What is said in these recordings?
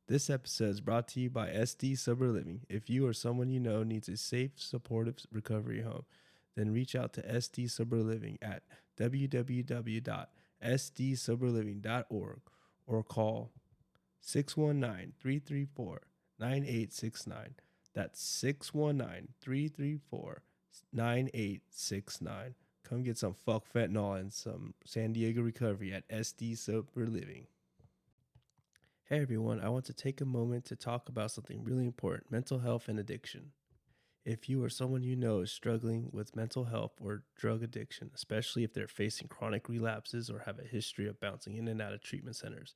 This episode is brought to you by SD Sober Living. If you or someone you know needs a safe, supportive recovery home, then reach out to SD Sober Living at www.sdsoberliving.org or call 619-334-9869. That's 619-334-9869. Come get some fuck fentanyl and some San Diego recovery at SD Sober Living. Hey everyone, I want to take a moment to talk about something really important, mental health and addiction. If you or someone you know is struggling with mental health or drug addiction, especially if they're facing chronic relapses or have a history of bouncing in and out of treatment centers,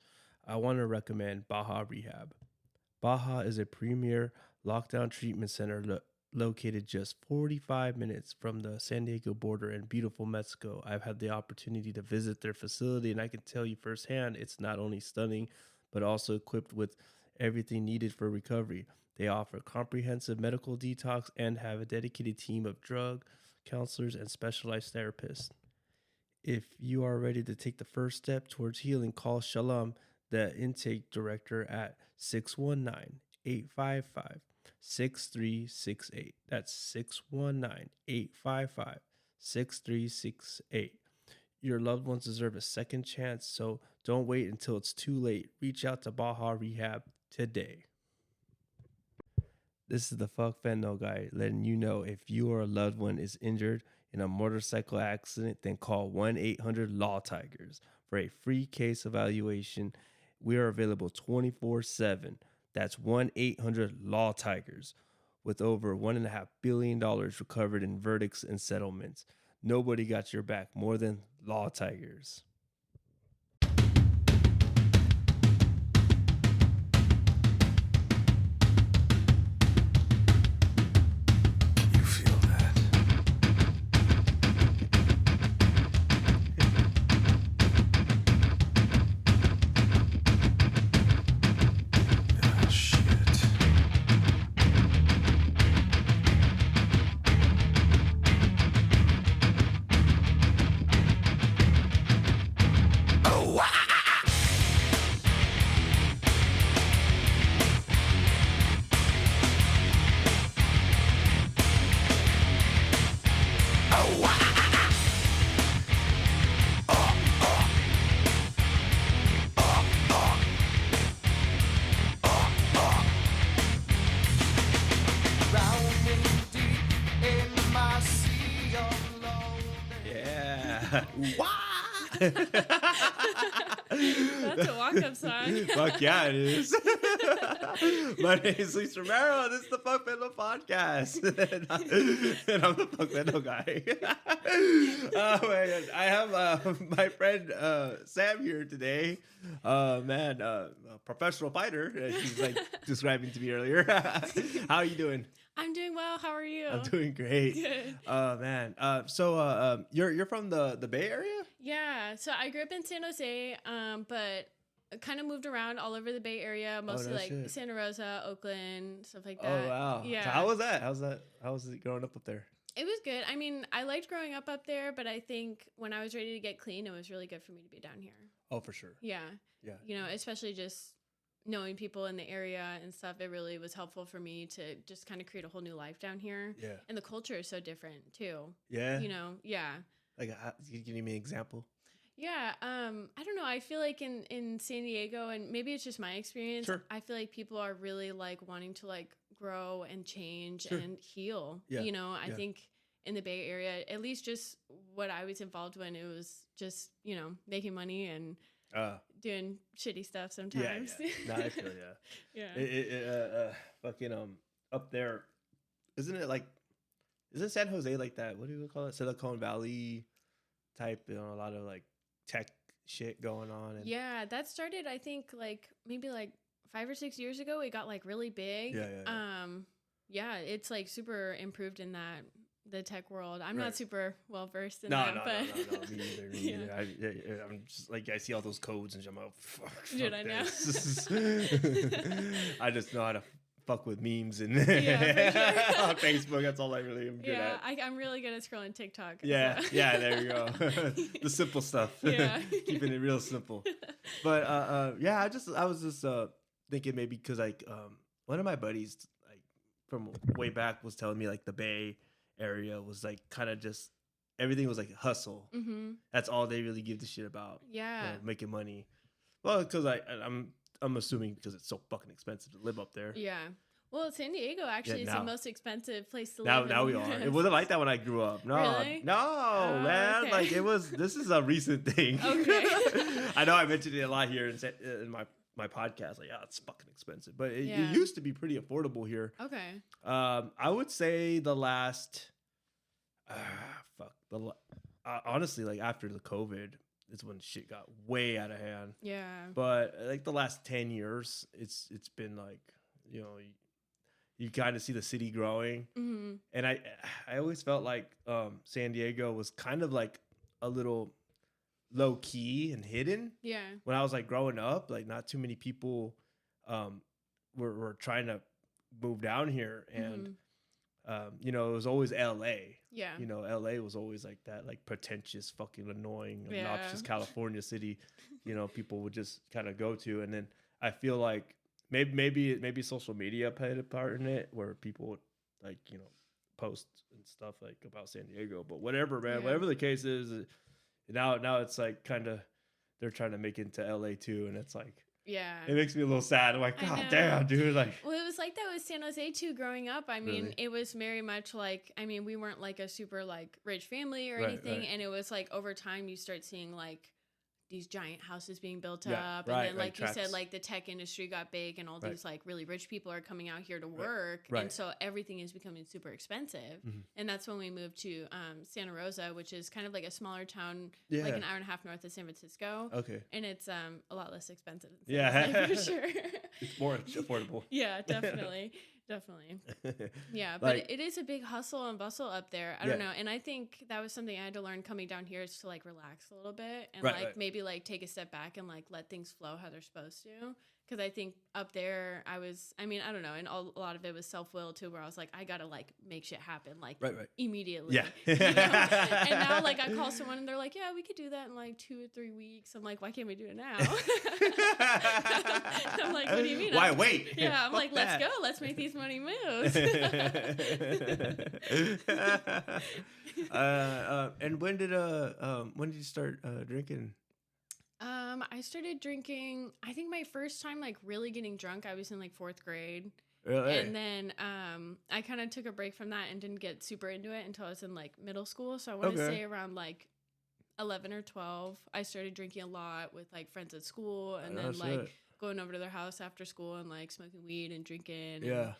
I want to recommend Baja Rehab. Baja is a premier lockdown treatment center located just 45 minutes from the San Diego border in beautiful Mexico. I've had the opportunity to visit their facility, and I can tell you firsthand, it's not only stunning, but also equipped with everything needed for recovery. They offer comprehensive medical detox and have a dedicated team of drug counselors and specialized therapists. If you are ready to take the first step towards healing, call Shalom, the intake director, at 619-855-6368. That's 619-855-6368. Your loved ones deserve a second chance, so don't wait until it's too late. Reach out to Baja Rehab today. This is the Fuck Fentanyl guy letting you know if you or a loved one is injured in a motorcycle accident, then call 1-800-Lawtigers for a free case evaluation. We are available 24/7. That's 1-800-Lawtigers with over $1.5 billion recovered in verdicts and settlements. Nobody got your back more than Lawtigers. That's a walk-up song. Fuck yeah, it is. My name is Luis Romero. This is the Fuck Fentanyl podcast. And I'm the Fuck Fentanyl guy. Oh, man. I have my friend Sam here today. A professional fighter. She's like describing to me earlier. How are you doing? I'm doing well. How are you? I'm doing great. Good. Man. So you're from the Bay Area? Yeah. So I grew up in San Jose, but kind of moved around all over the Bay Area, mostly shit. Santa Rosa, Oakland, stuff like that. Oh wow. Yeah. So how was that? How was it growing up there? It was good. I mean, I liked growing up there, but I think when I was ready to get clean, it was really good for me to be down here. Oh, for sure. Yeah. Yeah. You know, especially just knowing people in the area and stuff, it really was helpful for me to just kind of create a whole new life down here. Yeah. And the culture is so different too. Yeah. You know, yeah. Like, can you give me an example? Yeah, I don't know. I feel like in San Diego, and maybe it's just my experience, Sure. I feel like people are really like wanting to like grow and change Sure. and heal. Yeah. You know, I Yeah. think in the Bay Area, at least just what I was involved in, it was just, you know, making money and doing shitty stuff sometimes. Yeah. No, I feel Yeah. Fucking up there, isn't San Jose like that? What do we call it? Silicon Valley type, you know, a lot of like tech shit going on. And Yeah, that started, I think, like maybe like 5 or 6 years ago. It got like really big. Yeah. Yeah, it's like super improved in the tech world. I'm Right. not super well versed in No, that, but no, me either. Yeah. I'm just like, I see all those codes and I'm like, fuck Dude, I know. this. I just know how to fuck with memes and Yeah, for sure. on Facebook. That's all I really am good yeah, at. I'm really good at scrolling TikTok. Yeah, so. yeah, there you go. The simple stuff. Yeah. Keeping it real simple. But yeah, I was just thinking maybe because like one of my buddies like from way back was telling me like the Bay Area was like kind of just everything was like hustle. Mm-hmm. That's all they really give the shit about. Yeah. Making money. Well, because I'm assuming because it's so fucking expensive to live up there. Yeah. Well, San Diego actually is the most expensive place to now, live. Now we are. It wasn't like that when I grew up. No, really? No, man. Okay. Like it was. This is a recent thing. Okay. I know I mentioned it a lot here in my podcast. Like, yeah, it's fucking expensive, but it used to be pretty affordable here. Okay. I would say the last, honestly, like after the COVID, is when shit got way out of hand. Yeah. But like the last 10 years, it's been like, you kind of see the city growing. Mm-hmm. And I always felt like San Diego was kind of like a little low key and hidden. Yeah. When I was like growing up, like not too many people were trying to move down here. And, it was always LA. Yeah. LA was always like that, like pretentious, fucking annoying, obnoxious California city, people would just kind of go to. And then I feel like maybe social media played a part in it where people would like, post and stuff like about San Diego, but whatever, man, whatever the case is, now it's like kind of, they're trying to make it into LA too. And it's like, it makes me a little sad. I'm like, God damn, dude. Like, well, it was like that with San Jose too growing up. I mean, really? It was very much like, I mean, we weren't like a super like rich family or anything. And it was like over time you start seeing like these giant houses being built up. And then like you said, like the tech industry got big and all these like really rich people are coming out here to work. And so everything is becoming super expensive. And that's when we moved to Santa Rosa, which is kind of like a smaller town, like an hour and a half north of San Francisco. Okay. And it's a lot less expensive than San Jose, for sure. It's more affordable. Yeah, definitely. Definitely. Yeah, but like, it is a big hustle and bustle up there. I don't know. And I think that was something I had to learn coming down here is to like relax a little bit and maybe like take a step back and like let things flow how they're supposed to. Because I think up there I don't know. And a lot of it was self-will too, where I was like, I got to like make shit happen like immediately. Yeah. And now like I call someone and they're like, yeah, we could do that in like 2 or 3 weeks. I'm like, why can't we do it now? I'm like, what do you mean? Why wait? Yeah. I'm like, let's go. Let's make these money moves. And when did you start drinking? I started drinking, I think my first time like really getting drunk, I was in like 4th grade. Really? And then I kind of took a break from that and didn't get super into it until I was in like middle school. So I want to say around like 11 or 12, I started drinking a lot with like friends at school and then like going over to their house after school and like smoking weed and drinking. Yeah.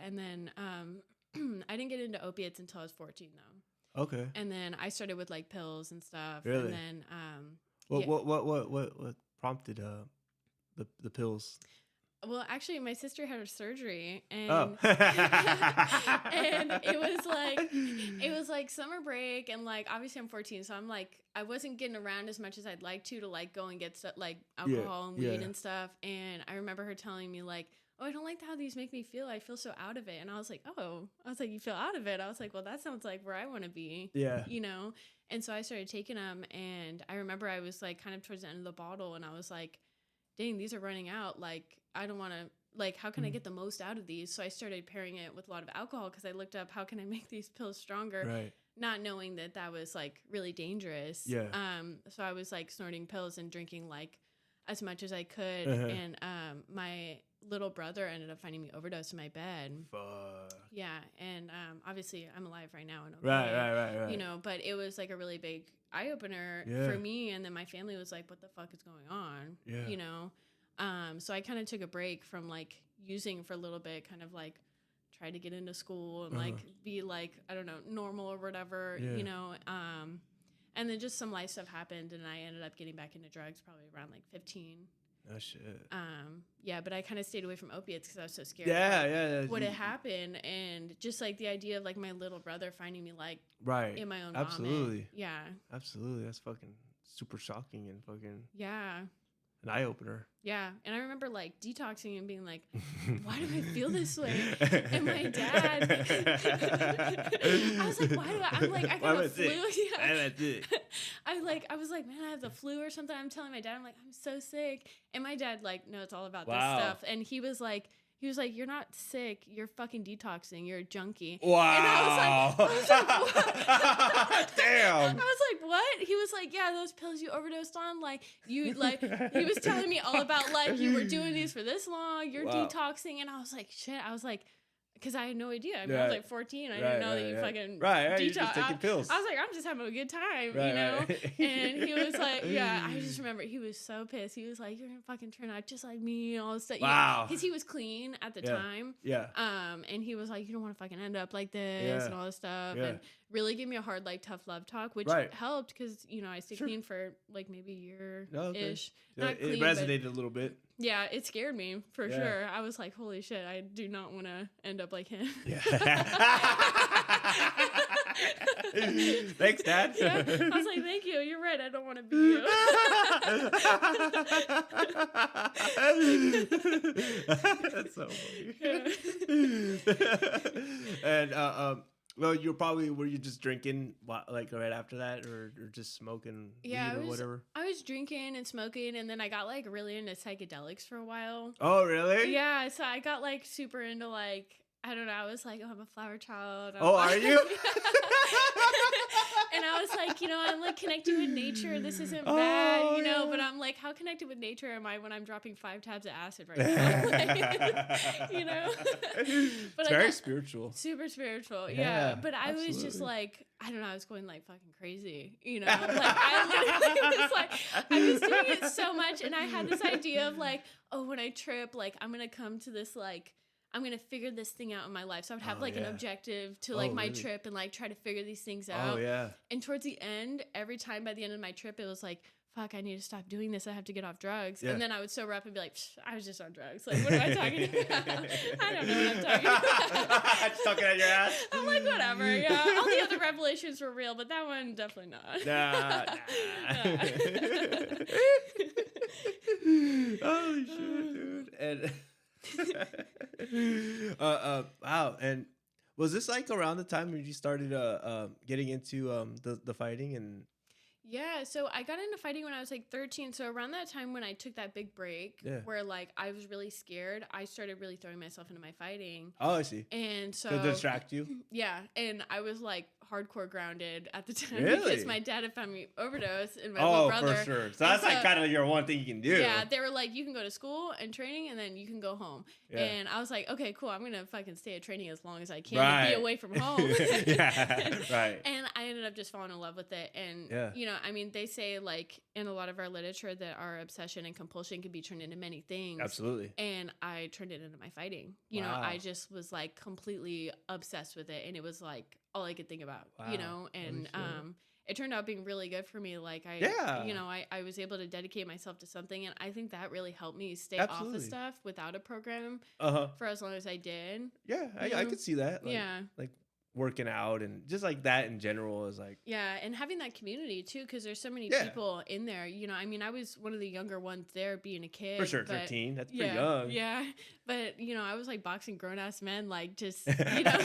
And then I didn't get into opiates until I was 14 though. Okay. And then I started with like pills and stuff. Really? And then What prompted the pills? Well, actually, my sister had her surgery, and and it was like summer break, and like obviously I'm 14, so I'm like I wasn't getting around as much as I'd like to like go and get stuff like alcohol and weed and stuff. And I remember her telling me like, "Oh, I don't like how these make me feel. I feel so out of it." And I was like, you feel out of it? I was like, well, that sounds like where I want to be. Yeah, And so I started taking them, and I remember I was like kind of towards the end of the bottle, and I was like, dang, these are running out. Like, I don't want to, like, how can I get the most out of these? So I started pairing it with a lot of alcohol because I looked up how can I make these pills stronger, not knowing that was like really dangerous. Yeah. So I was like snorting pills and drinking like as much as I could. And my little brother ended up finding me overdosed in my bed. Fuck. Yeah. And obviously I'm alive right now. And Right. But it was like a really big eye opener for me. And then my family was like, what the fuck is going on? Yeah. So I kind of took a break from like using for a little bit, kind of like try to get into school and like be like, I don't know, normal or whatever, and then just some life stuff happened and I ended up getting back into drugs probably around like 15. Oh shit. But I kind of stayed away from opiates because I was so scared. What had happened, and just like the idea of like my little brother finding me like in my own absolutely vomit. Yeah. Absolutely. That's fucking super shocking and fucking an eye opener. Yeah, and I remember like detoxing and being like, "Why do I feel this way?" And my dad, I was like, "Why do I?" I'm like, "I got a flu." Yeah. I was like, "Man, I have the flu or something." I'm telling my dad, I'm like, "I'm so sick," and my dad like knows all about this stuff, and he was like, "You're not sick. You're fucking detoxing. You're a junkie." Wow. And I was like what? Damn. I was like, what? He was like, yeah, those pills you overdosed on, like, you, like, he was telling me all about, like, you were doing these for this long, you're detoxing. And I was like, shit. I was like, because I had no idea. I mean, I was like 14. I didn't know that you fucking detox. You're just taking pills. I was like, I'm just having a good time, you know? And he was like, yeah, I just remember he was so pissed. He was like, you're going to fucking turn out just like me and all this stuff. Wow. Because he was clean at the time. Yeah. And he was like, you don't want to fucking end up like this and all this stuff. And really gave me a hard, like, tough love talk, which helped because, you know, I stayed clean for like maybe a year-ish. Not clean, it resonated a little bit. Yeah, it scared me for sure. I was like, holy shit, I do not want to end up like him. Yeah. Thanks, Dad. Yeah. I was like, thank you. You're right. I don't want to be you. That's so funny. And well, were you just drinking like right after that, or just smoking weed or whatever? I was drinking and smoking, and then I got like really into psychedelics for a while. Oh, really? Yeah, so I got like super into like, I don't know, I was like, oh, I'm a flower child. Are you? And I was like, you know, I'm like connecting with nature. This isn't bad, you know, but I'm like, how connected with nature am I when I'm dropping 5 tabs of acid right now? Like, you know? But it's very spiritual. Super spiritual, yeah. But I was just like, I don't know, I was going like fucking crazy, you know? Like I literally was like, I was doing it so much, and I had this idea of like, oh, when I trip, like I'm going to come to this like, I'm going to figure this thing out in my life. So I would have like an objective to like my trip and like try to figure these things out. Oh, yeah. And towards the end, every time by the end of my trip, it was like, fuck, I need to stop doing this. I have to get off drugs. Yeah. And then I would sober up and be like, I was just on drugs. Like, what am I talking about? I don't know what I'm talking about. Just talking out your ass. I'm like, whatever. Yeah. All the other revelations were real, but that one, definitely not. Nah. Holy shit, dude. And... wow. And was this like around the time when you started getting into the fighting? And yeah, so I got into fighting when I was like 13. So around that time when I took that big break where like I was really scared, I started really throwing myself into my fighting. Oh, I see. And so to distract you? Yeah, and I was like hardcore grounded at the time because my dad had found me overdose and my little brother. Oh, for sure. So that's like kind of your one thing you can do. Yeah, they were like, you can go to school and training and then you can go home. Yeah. And I was like, okay, cool. I'm going to fucking stay at training as long as I can and be away from home. Right. And I ended up just falling in love with it. And, you know, I mean, they say like in a lot of our literature that our obsession and compulsion can be turned into many things. Absolutely. And I turned it into my fighting. You know, I just was like completely obsessed with it. And it was like all I could think about, you know, and it turned out being really good for me. Like you know, I was able to dedicate myself to something, and I think that really helped me stay off of stuff without a program for as long as I did. Yeah, I could see that. Like, like working out and just like that in general is like and having that community too, because there's so many people in there. You know, I mean, I was one of the younger ones there, being a kid. For sure, 13. That's pretty young. Yeah, but you know, I was like boxing grown ass men, like just you know.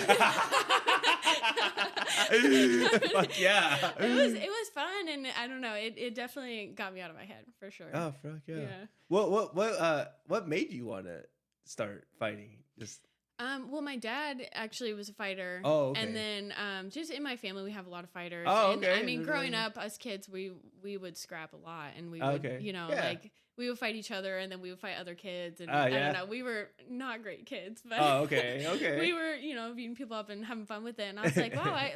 Fuck yeah. It was fun, and I don't know, it definitely got me out of my head for sure. Oh fuck yeah. What made you want to start fighting? Just well, my dad actually was a fighter. Oh, okay. And then just in my family we have a lot of fighters. Oh, and, okay. I mean, growing up, us kids, we would scrap a lot, and we would you know, like we would fight each other, and then we would fight other kids, and I don't know, we were not great kids, but okay. We were, you know, beating people up and having fun with it. And I was like, wow,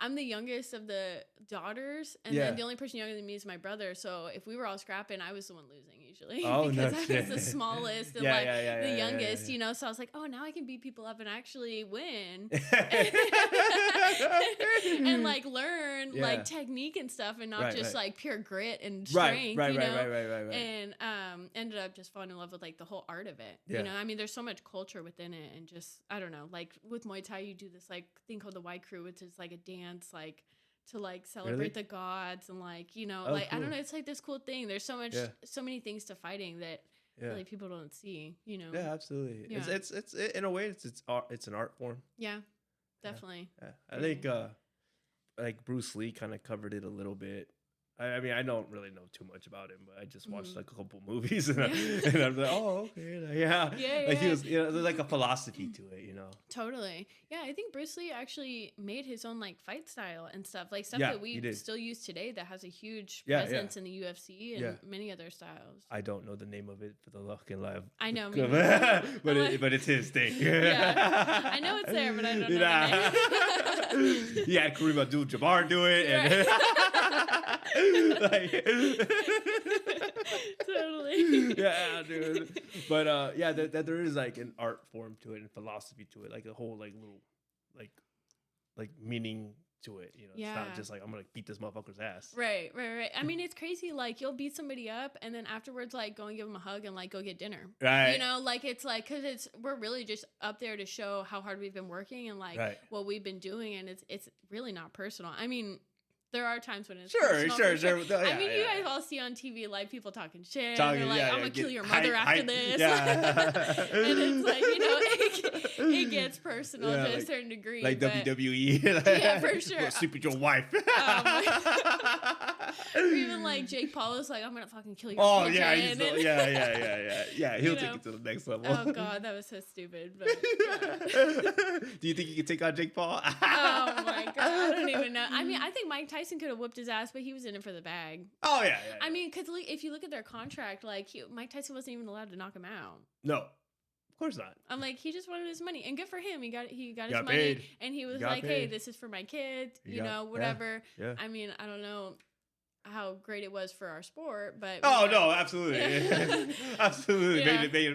I'm the youngest of the daughters, and then the only person younger than me is my brother. So if we were all scrapping, I was the one losing usually because I was the smallest and the youngest, you know. So I was like, oh, now I can beat people up and actually win, and like learn like technique and stuff, and not just like pure grit and strength, you know. And ended up just falling in love with like the whole art of it. You know, I mean, there's so much culture within it, and just I don't know, like with Muay Thai, you do this like thing called the Y Crew, which is like a dance like to like celebrate the gods and like, you know, like, cool. I don't know. It's like this cool thing. There's so many things to fighting that really people don't see, you know? Yeah, absolutely. Yeah. It's in a way, it's art. It's an art form. Yeah, definitely. Yeah. I think, like Bruce Lee kind of covered it a little bit. I mean, I don't really know too much about him, but I just watched like a couple movies, and I'm like, oh, okay, like he was, there's like a philosophy to it, Totally, yeah. I think Bruce Lee actually made his own like fight style and stuff, like stuff that we still use today that has a huge presence in the UFC and many other styles. I don't know the name of it for the fucking live. I know, but it's his thing. Yeah, I know it's there, but I don't know the name. He had Kareem Abdul-Jabbar do it, and. Like, totally. Yeah, dude. But that there is like an art form to it and philosophy to it, like a whole like little like meaning to it. It's not just like I'm gonna beat this motherfucker's ass. Right. I mean, it's crazy. Like you'll beat somebody up and then afterwards, like go and give them a hug and like go get dinner. Right. Like it's like because we're really just up there to show how hard we've been working and like what we've been doing, and it's really not personal. I mean. There are times when it's sure. I mean, you guys all see on TV like people talking shit. They're like, I'm gonna kill your mother after this. Yeah. And it's like, it gets personal to a certain degree. Like WWE. Yeah, for sure. Sleep with your wife. Or even like Jake Paul is like, I'm gonna fucking kill your Oh, PJ. Yeah. He'll take it to the next level. Oh God, that was so stupid. But do you think you can take on Jake Paul? Oh my God, I don't even know. I mean, I think Mike Tyson could have whooped his ass, but he was in it for the bag. Oh yeah. I mean, because if you look at their contract, like Mike Tyson wasn't even allowed to knock him out. No, of course not. I'm like, he just wanted his money, and good for him. He got his money, paid. And he was like, hey, this is for my kids, whatever. Yeah. I mean, I don't know how great it was for our sport, but no, absolutely. Absolutely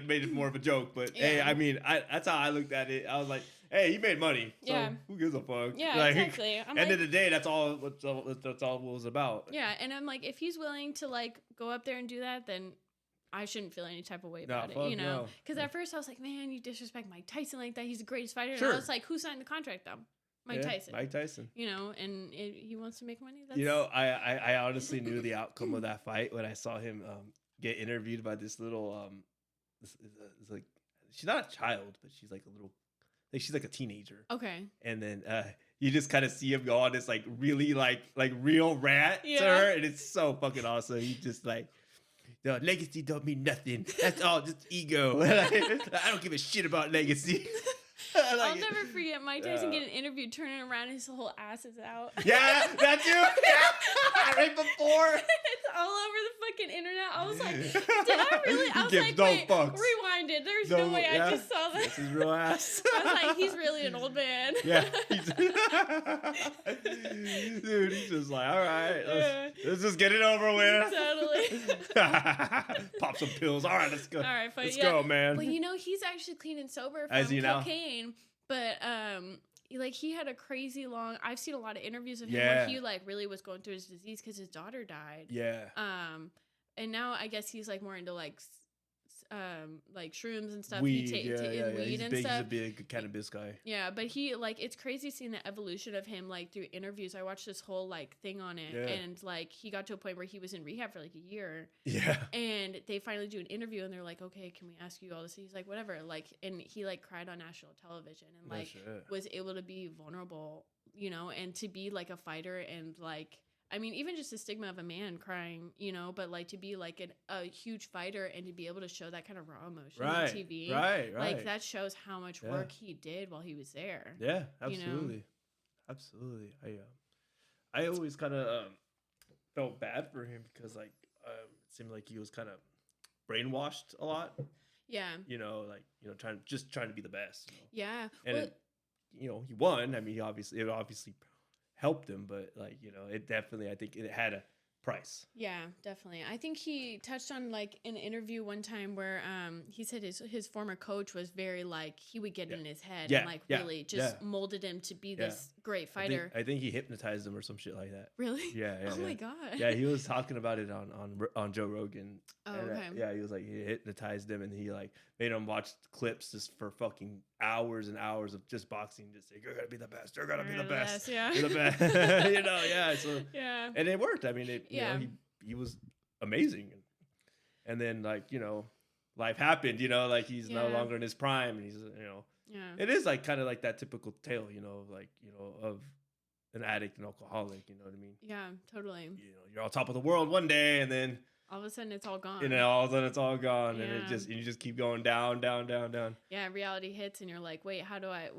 made it more of a joke, but hey, I mean, that's how I looked at it. I was like, hey, he made money, so who gives a fuck? Yeah, like, exactly. End of the day, that's all it was about. Yeah, and I'm like, if he's willing to like go up there and do that, then I shouldn't feel any type of way about it, Because at first I was like, man, you disrespect Mike Tyson like that. He's the greatest fighter. Sure. And I was like, who signed the contract though? Mike Tyson. And he wants to make money. I honestly knew the outcome of that fight when I saw him get interviewed by this little this is like, she's not a child, but she's like a little, like she's like a teenager. Okay. And then you just kind of see him go on this like really like real rant to her, and it's so fucking awesome. He just like, the legacy don't mean nothing. That's all just ego. I don't give a shit about legacy. I'll never forget Mike Tyson getting interviewed, turning around, his whole ass is out. Yeah, that too. Yeah, right before. It's all over the fucking internet. I was like, did I really? I was like, wait, rewind it. There's no way I just saw that. That's his real ass. I was like, he's really an old man. Yeah. Dude, he's just like, all right, let's just get it over with. Totally. Pop some pills. All right, let's go. All right, let's go, man. But he's actually clean and sober from cocaine. But like he had a crazy long. I've seen a lot of interviews of him where he like really was going through his disease because his daughter died. Yeah. And now I guess he's like more into like shrooms and stuff. Weed, weed he's and big, stuff. He's a big cannabis guy. Yeah, but he like it's crazy seeing the evolution of him like through interviews. I watched this whole like thing on it, and like he got to a point where he was in rehab for like a year. Yeah. And they finally do an interview, and they're like, "Okay, can we ask you all this?" He's like, "Whatever." Like, and he like cried on national television and like was able to be vulnerable, and to be like a fighter and like. I mean, even just the stigma of a man crying, but like to be like a huge fighter and to be able to show that kind of raw emotion on TV. Right. Like that shows how much work he did while he was there. Yeah, absolutely. Absolutely. I always kind of felt bad for him because like it seemed like he was kind of brainwashed a lot. Yeah. trying to be the best. Yeah. And he won. I mean, it obviously helped him, but like it definitely, I think it had price. Yeah, definitely. I think he touched on like an interview one time where he said his former coach was very like he would get in his head and like really just molded him to be this great fighter. I think he hypnotized him or some shit like that. Really? Yeah. Oh my god. Yeah, he was talking about it on Joe Rogan. Oh, okay. Yeah, he was like he hypnotized him and he like made him watch clips just for fucking hours and hours of just boxing, just saying you're gonna be the best, you're gonna be the best, yeah, you're the best. Yeah. So yeah, and it worked. I mean, you know, he was amazing, and then like life happened. Like he's no longer in his prime, and he's it is like kind of like that typical tale, like of an addict and alcoholic. You know what I mean? Yeah, totally. You're on top of the world one day, and then all of a sudden it's all gone. All of a sudden it's all gone, and you just keep going down. Yeah, reality hits, and you're like, wait, how do I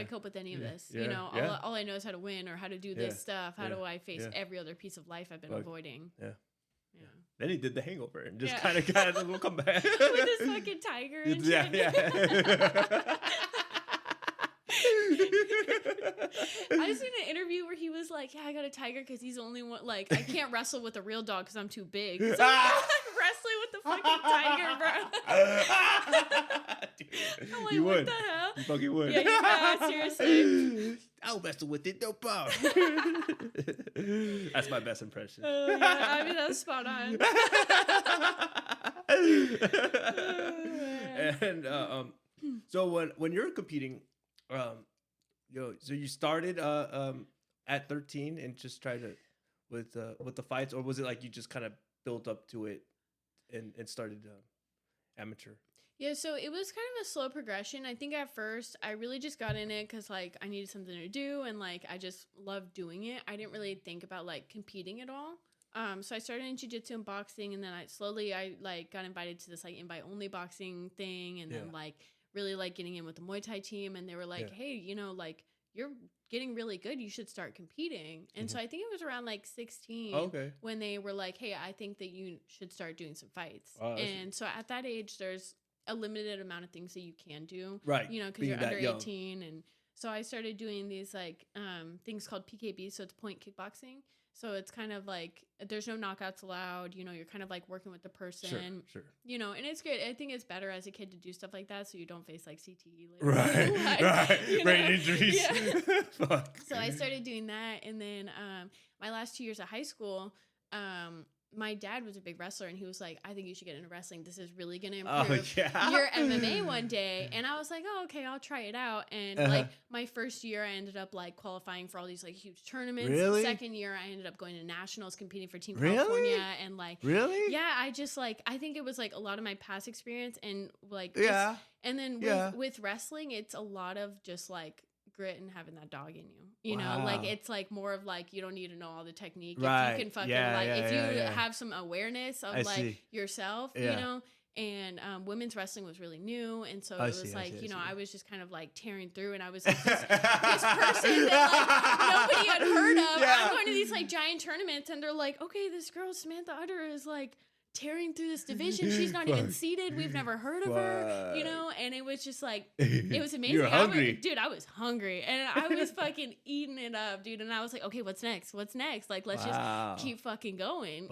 cope with any of this? All I know is how to win or how to do this stuff. How do I face every other piece of life I've been avoiding? Yeah. Then he did The Hangover and just kind of will come back with this fucking tiger. And shit. I've seen an interview where he was like, "Yeah, I got a tiger because he's the only one. Like, I can't wrestle with a real dog because I'm too big. So I'm wrestling with the fucking tiger, bro." Dude, I'm like, you what would. the hell? You fucking would. Yeah, seriously. I'll wrestle with it, no problem. That's my best impression. I mean, that's spot on. And so when you're competing, so you started at 13 and just tried to with the fights, or was it like you just kind of built up to it and started amateur? Yeah, so it was kind of a slow progression. I think at first I really just got in it because like I needed something to do and like I just loved doing it. I didn't really think about like competing at all. So I started in jiu-jitsu and boxing, and then I like got invited to this like invite only boxing thing, and then like really like getting in with the Muay Thai team, and they were like, hey, like you're getting really good, you should start competing. And so I think it was around like 16 when they were like, hey, I think that you should start doing some fights. And so at that age there's a limited amount of things that you can do, right? Because you're under 18. And so I started doing these like things called PKB, so it's point kickboxing. So it's kind of like there's no knockouts allowed. You're kind of like working with the person. Sure. And it's good. I think it's better as a kid to do stuff like that so you don't face like CTE later. Right. Brain injuries. Yeah. Fuck. So I started doing that, and then my last 2 years of high school, my dad was a big wrestler, and he was like, I think you should get into wrestling. This is really going to improve your MMA one day. And I was like, oh, okay, I'll try it out. And like my first year, I ended up like qualifying for all these like huge tournaments. Really? Second year, I ended up going to nationals, competing for Team California. And like, yeah, I just like, I think it was like a lot of my past experience and like, and then with wrestling, it's a lot of just like grit and having that dog in you. You know, like it's like more of like you don't need to know all the technique. Right. If you can fucking if you have some awareness of yourself, you know. And women's wrestling was really new, and so it was I was just kind of like tearing through, and I was like this person that like nobody had heard of. I'm going to these like giant tournaments, and they're like, okay, this girl Samantha Utter is like tearing through this division. She's not even seeded. We've never heard of her, and it was just like, it was amazing. You're hungry. I was hungry, and I was fucking eating it up, dude. And I was like, okay, what's next? Like, let's just keep fucking going,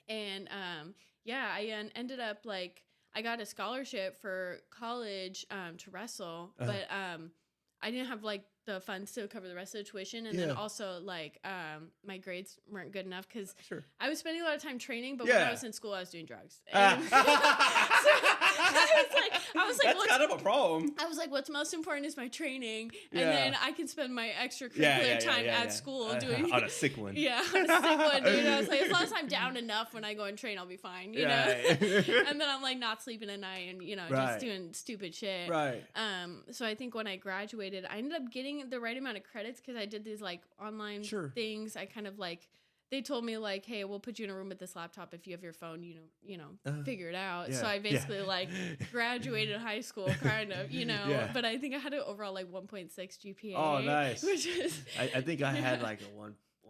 And I ended up like, I got a scholarship for college to wrestle, but I didn't have like the funds to cover the rest of the tuition, and then also like my grades weren't good enough because I was spending a lot of time training, but when I was in school I was doing drugs. And so I was like, that's kind of a problem. I was like, what's most important is my training, and then I can spend my extracurricular time at school doing on a sick one. On a sick one, dude. I was like, as long as I'm down enough when I go and train, I'll be fine, you know. And then I'm like not sleeping at night and just doing stupid shit. Right. So I think when I graduated, I ended up getting the right amount of credits because I did these like online things. I kind of like, they told me like, hey, we'll put you in a room with this laptop. If you have your phone, figure it out. So I basically like graduated high school kind of, but I think I had an overall like 1.6 GPA. Oh, nice. Which is, I think I had like a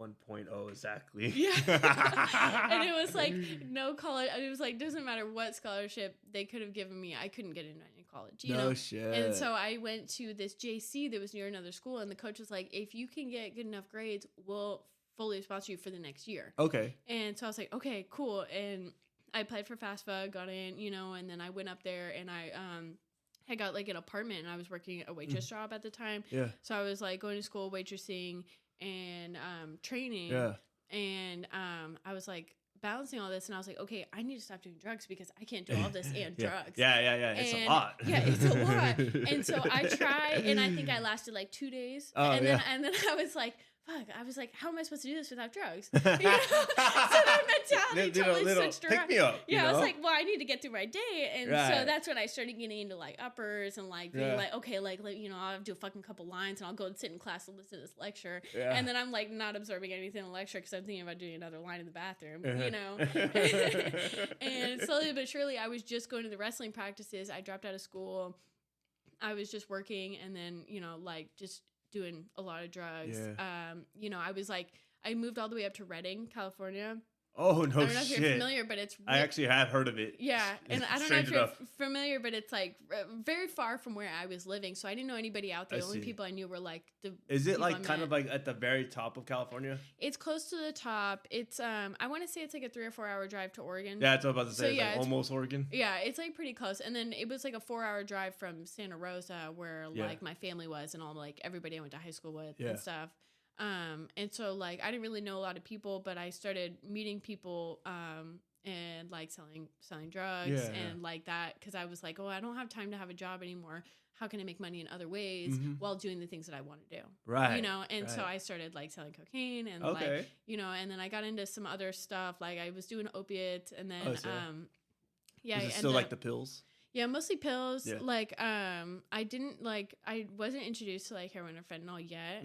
1.0 exactly. And it was like no college. It was like, doesn't matter what scholarship they could have given me, I couldn't get into any college. You know? Shit. And so I went to this JC that was near another school, and the coach was like, if you can get good enough grades, we'll fully sponsor you for the next year. Okay. And so I was like, okay, cool. And I applied for FAFSA, got in, you know, and then I went up there and I got like an apartment and I was working a waitress job at the time. Yeah. So I was like going to school, waitressing and training. Yeah. And I was like balancing all this and I was like, okay, I need to stop doing drugs because I can't do all this and drugs. Yeah. It's a lot. Yeah, it's a lot. And so I tried and I think I lasted like 2 days. And then I was like, fuck, I was like, how am I supposed to do this without drugs? You know? So that mentality totally switched around. Pick me up. Yeah, I was like, well, I need to get through my day. And so that's when I started getting into like uppers and like being like, okay, like, you know, I'll do a fucking couple lines and I'll go and sit in class and listen to this lecture. Yeah. And then I'm like not absorbing anything in the lecture because I'm thinking about doing another line in the bathroom, you know? And slowly but surely, I was just going to the wrestling practices. I dropped out of school. I was just working and then, you know, like just doing a lot of drugs. Yeah. You know, I was like, I moved all the way up to Redding, California. Oh, no shit. I don't know if you're familiar, but it's... I actually have heard of it. Yeah, and I don't know if you're familiar, but it's like very far from where I was living, so I didn't know anybody out there. The only people I knew were like the... Is it like kind of like at the very top of California? It's close to the top. It's, I want to say it's like a 3 or 4 hour drive to Oregon. Yeah, that's what I was about to say. So, yeah, like almost Oregon. Yeah, it's like pretty close. And then it was like a 4 hour drive from Santa Rosa where like my family was and all like everybody I went to high school with and stuff. And so like I didn't really know a lot of people, but I started meeting people and like selling drugs and like that because I was like, oh, I don't have time to have a job anymore. How can I make money in other ways while doing the things that I want to do? Right. You know, and so I started like selling cocaine and like, you know, and then I got into some other stuff. Like I was doing opiates and then was it still like the pills? Yeah, mostly pills. Yeah. Like, I wasn't introduced to like heroin or fentanyl yet.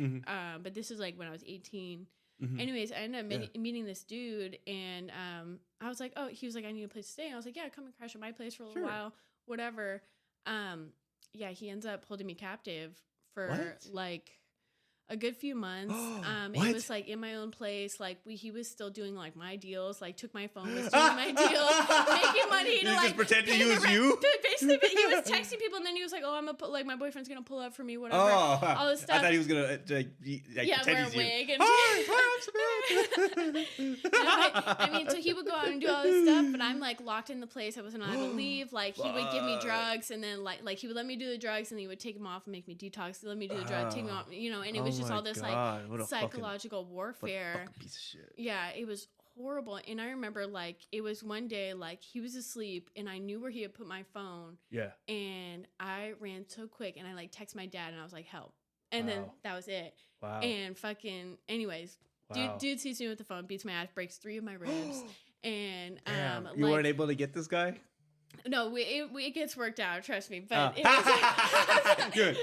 But this is like when I was 18. Anyways, I ended up meeting this dude, and I was like, oh, he was like, I need a place to stay. And I was like, yeah, come and crash at my place for a little while, whatever. Yeah, he ends up holding me captive for like a good few months. It was like in my own place. Like he was still doing like my deals. Like took my phone, was doing my deals, making money to like just pretending he was you. Basically, he was texting people, and then he was like, "Oh, like my boyfriend's gonna pull up for me, whatever." All this stuff. I thought he was gonna like wear a wig and. I mean, so he would go out and do all this stuff, but I'm like locked in the place. I wasn't allowed to leave. Like he would give me drugs, and then like he would let me do the drugs, and he would take them off and make me detox. Let me do the drug, take me off, you know, and it was just all this like psychological warfare. Piece of shit. Yeah, it was horrible. And I remember like it was one day like he was asleep and I knew where he had put my phone. Yeah. And I ran so quick and I like texted my dad and I was like, help. And then that was it. Wow. And fucking anyways, dude sees me with the phone, beats my ass, breaks 3 of my ribs. And you weren't able to get this guy? No, it gets worked out, trust me. But it was like, good.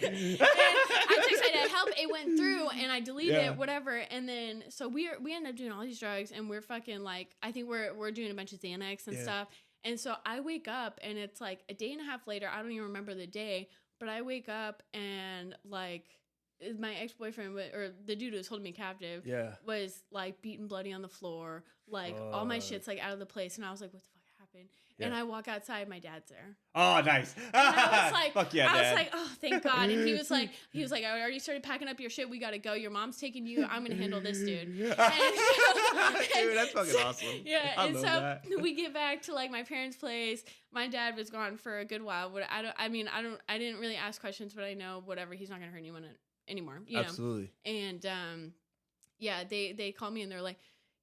And I texted my dad, help. It went through, and I deleted it, whatever. And then so we ended up doing all these drugs, and we're fucking like I think we're doing a bunch of Xanax and stuff. And so I wake up, and it's like a day and a half later. I don't even remember the day, but I wake up and like my ex-boyfriend or the dude who was holding me captive was like beaten bloody on the floor, like all my shit's like out of the place, and I was like, what the fuck happened? And I walk outside, my dad's there. Oh, nice. And I was like, fuck yeah, Dad. I was like, oh, thank God. And he was like, I already started packing up your shit. We got to go. Your mom's taking you. I'm going to handle this, dude. Dude, that's fucking awesome. Yeah. And so we get back to like my parents' place. My dad was gone for a good while. But I didn't really ask questions, but I know whatever. He's not going to hurt anyone anymore. You know? Absolutely. And they called me and they're like,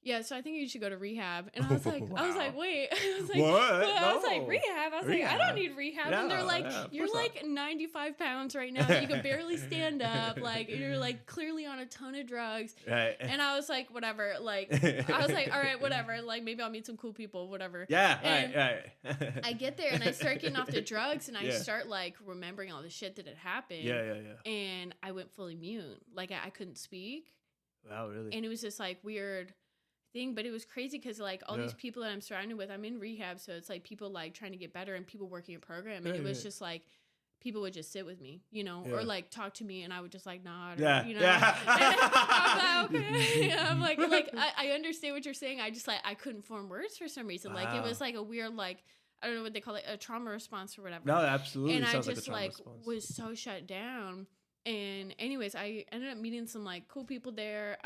yeah, so I think you should go to rehab. And I was like, wait. I was like, what? Well, I was like, rehab? I was like, I don't need rehab. And they're like, you're like 95 pounds right now. You can barely stand up. Like, you're like clearly on a ton of drugs. Right. And I was like, whatever. Like, I was like, all right, whatever. Like, maybe I'll meet some cool people, whatever. Yeah, and right. I get there and I start getting off the drugs and I start like remembering all the shit that had happened. Yeah. And I went fully mute. Like, I couldn't speak. Wow, really? And it was just like weird thing, but it was crazy because like all these people that I'm surrounded with, I'm in rehab, so it's like people like trying to get better and people working a program, and it was just like people would just sit with me, you know, or like talk to me, and I would just like nod, or, you know. I'm like, okay. I'm like I understand what you're saying. I just like I couldn't form words for some reason. Like it was like a weird like I don't know what they call it, a trauma response or whatever. No, absolutely. And sounds I just like a trauma response. was so shut down. And anyways, I ended up meeting some like cool people there.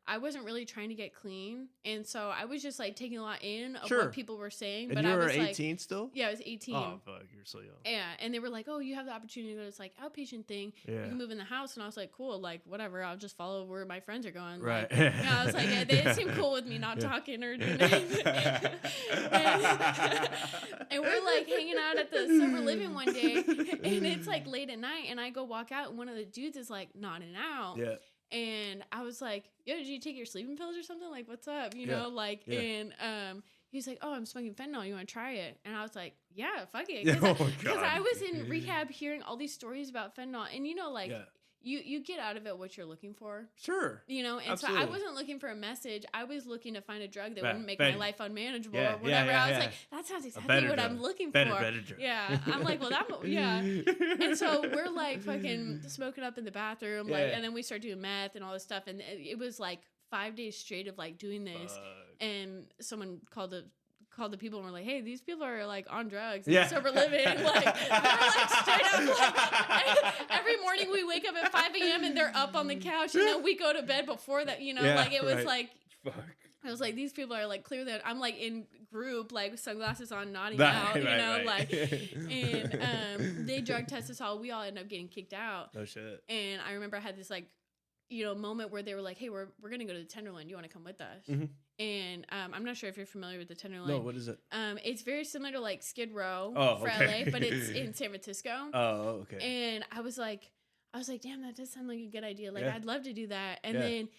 I wasn't really trying to get clean. And so I was just like taking a lot in of Sure. what people were saying. And but you I were was 18 still? Yeah, I was 18. Oh, fuck, you're so young. Yeah, and they were like, "Oh, you have the opportunity to go to this like outpatient thing. Yeah. You can move in the house." And I was like, "Cool, like whatever. I'll just follow where my friends are going." Right. Like, I was like, yeah, they seem cool with me not talking or doing anything. And we're like hanging out at the sober living one day, and it's like late at night, and I go walk out, and one of the dudes is like nodding out. Yeah. And I was like, "Yo, did you take your sleeping pills or something? Like, what's up?" You know, like, and he's like, "Oh, I'm smoking fentanyl. You want to try it?" And I was like, "Yeah, fuck it." Because I was in rehab hearing all these stories about fentanyl, and you know, like, you get out of it what you're looking for. Sure. You know, and Absolutely. so I wasn't looking for a message. I was looking to find a drug that wouldn't make my life unmanageable or whatever. I was like, that sounds exactly what I'm looking for. Better drug. Yeah. I'm like, well, And so we're like fucking smoking up in the bathroom, like, and then we start doing meth and all this stuff. And it was like 5 days straight of like doing this. And someone called the people and were like, "Hey, these people are like on drugs, sober living." Like, we're like straight up like every morning we wake up at 5 a.m. and they're up on the couch, and then we go to bed before that. You know, like it was like, fuck. I was like, these people are like clearly. I'm like in group, like with sunglasses on, nodding out. You know, like, and they drug test us all. We all end up getting kicked out. Oh shit. And I remember I had this like, you know, moment where they were like, "Hey, we're gonna go to the Tenderloin. You want to come with us?" Mm-hmm. And I'm not sure if you're familiar with the Tenderloin. No, what is it? It's very similar to like Skid Row for okay. LA, but it's in San Francisco. Oh, okay. And I was like, damn, that does sound like a good idea. Like, Yeah. I'd love to do that. And then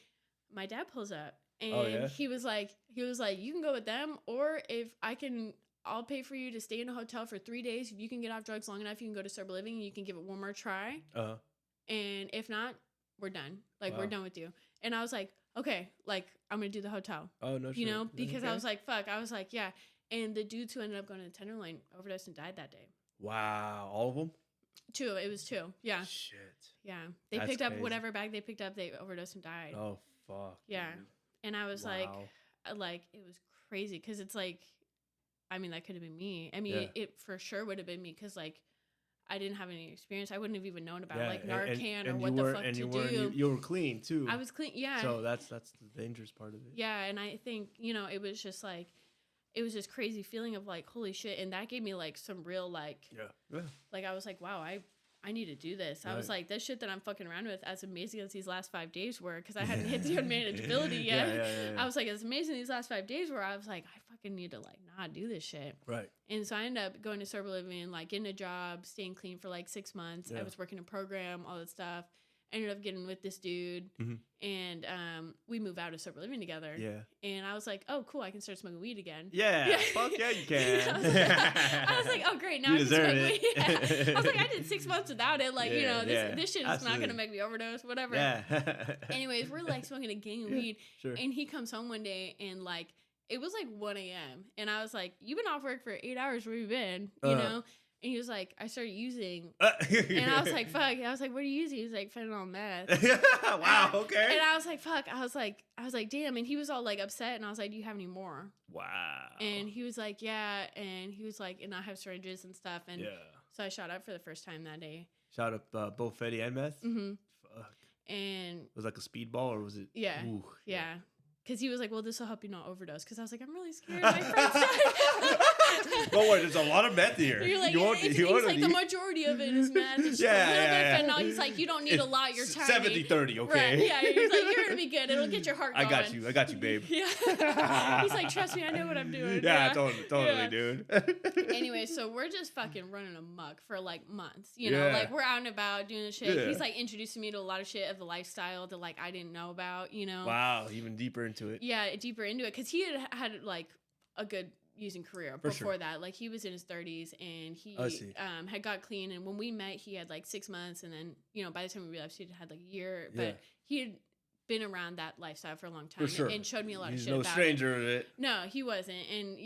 my dad pulls up, and he was like, you can go with them, or if I'll pay for you to stay in a hotel for 3 days. If you can get off drugs long enough, you can go to sober living and you can give it one more try. And if not, we're done. Like, we're done with you. And I was like, okay, like, I'm going to do the hotel. Oh, no shit. You know, because I was like, fuck. I was like, yeah. And the dudes who ended up going to the Tenderloin overdosed and died that day. Wow. All of them? 2. It was 2. Yeah. Shit. Yeah. They picked up whatever bag they picked up. They overdosed and died. Oh, fuck. Yeah. Dude. And I was like, it was crazy. Because it's like, I mean, that could have been me. I mean, it for sure would have been me. Because, like, I didn't have any experience. I wouldn't have even known about like Narcan or what the fuck to do. You were clean too. I was clean, yeah. So that's the dangerous part of it. Yeah, and I think, you know, it was just like, it was this crazy feeling of like, holy shit. And that gave me like some real like, like I was like, wow, I need to do this. I was like, this shit that I'm fucking around with, as amazing as these last 5 days were, because I hadn't hit the unmanageability yet. I was like, as amazing these last 5 days were, I was like, I fucking need to like not do this shit. Right. And so I ended up going to sober living, like getting a job, staying clean for like 6 months. I was working a program, all that stuff. Ended up getting with this dude, and we moved out of sober living together. Yeah. And I was like, oh, cool, I can start smoking weed again. Yeah. Fuck yeah, you can. I was like, oh, great, now I can smoke weed. Yeah. I was like, I did 6 months without it. Like, you know, this shit is not going to make me overdose, whatever. Yeah. Anyways, we're like smoking a gang of weed. Sure. And he comes home one day, and like, it was like 1 a.m. And I was like, you've been off work for 8 hours, where you been? You know? And he was like, I started using, and I was like, fuck. I was like, what are you using? He was like, fentanyl and meth. Wow, okay. And I was like, fuck. I was like, damn. And he was all like upset, and I was like, do you have any more? Wow. And he was like, yeah. And he was like, and I have syringes and stuff. And so I shot up for the first time that day. Shot up both Fetty and meth? Mm-hmm. Fuck. And was it like a speedball, or was it? Yeah. Ooh, yeah. Because he was like, well, this will help you not overdose. Because I was like, I'm really scared. My friend's dying. Don't worry, there's a lot of meth here. You're like, he's like, the majority of it is meth. It's just a little bit of fentanyl. He's like, you don't need a lot. You're tiny. 70-30, okay? Right, yeah, he's like, you're going to be good. It'll get your heart going. I got you, babe. Yeah. He's like, trust me, I know what I'm doing. Yeah, totally, dude. Anyway, so we're just fucking running amok for like months. You know, like we're out and about doing this shit. He's like introducing me to a lot of shit of the lifestyle that like I didn't know about, you know? Wow, even deeper into it. Yeah, deeper into it. Because he had like a good using career before that. Like he was in his 30s, and he had got clean. And when we met, he had like 6 months, and then, you know, by the time we realized, he had like a year. But he had been around that lifestyle for a long time, and showed me a lot of shit about it. He's no stranger to it. No, he wasn't. And